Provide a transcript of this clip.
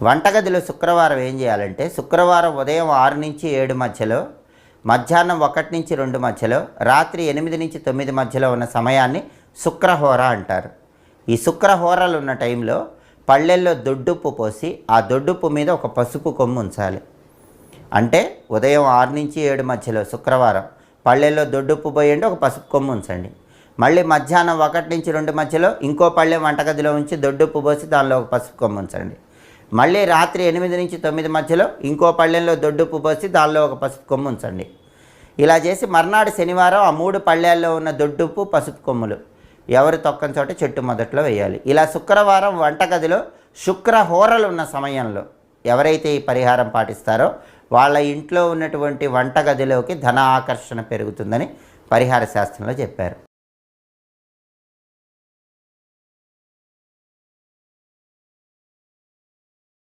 వంటగదిలో శుక్రవారం ఏం చేయాలంటే, శుక్రవారం ఉదయం 6 నుంచి 7 మధ్యలో, మధ్యాహ్నం 1 నుంచి 2 మధ్యలో, రాత్రి 8 నుంచి 9 మధ్యలో ఉన్న సమయాన్ని శుక్రహోర అంటారు. ఈ శుక్రహోరలు ఉన్న టైంలో పళ్ళెల్లో దొడ్డుప్పు పోసి ఆ దొడ్డుప్పు మీద ఒక పసుపు కొమ్ము ఉంచాలి. అంటే ఉదయం 6 నుంచి 7 మధ్యలో శుక్రవారం పళ్ళెల్లో దొడ్డుప్పు పోయండి, ఒక పసుపు కొమ్ము ఉంచండి. మళ్ళీ మధ్యాహ్నం 1 నుంచి 2 మధ్యలో ఇంకో పళ్ళెం వంటగదిలో ఉంచి దొడ్డుప్పు పోసి దానిలో ఒక పసుపు కొమ్ము ఉంచండి. మళ్ళీ రాత్రి 8 నుంచి 9 మధ్యలో ఇంకో పళ్ళెంలో దొడ్డుప్పు పోసి దానిలో ఒక పసుపు కొమ్ము ఉంచండి. ఇలా చేసి మర్నాడు శనివారం ఆ 3 పళ్ళేల్లో ఉన్న దొడ్డుప్పు, పసుపు కొమ్ములు ఎవరు తొక్కని చోట చెట్టు మొదట్లో వేయాలి. ఇలా శుక్రవారం వంటగదిలో శుక్రహోరలు ఉన్న సమయంలో ఎవరైతే ఈ పరిహారం పాటిస్తారో వాళ్ళ ఇంట్లో ఉన్నటువంటి వంటగదిలోకి ధన ఆకర్షణ పెరుగుతుందని పరిహార శాస్త్రంలో చెప్పారు.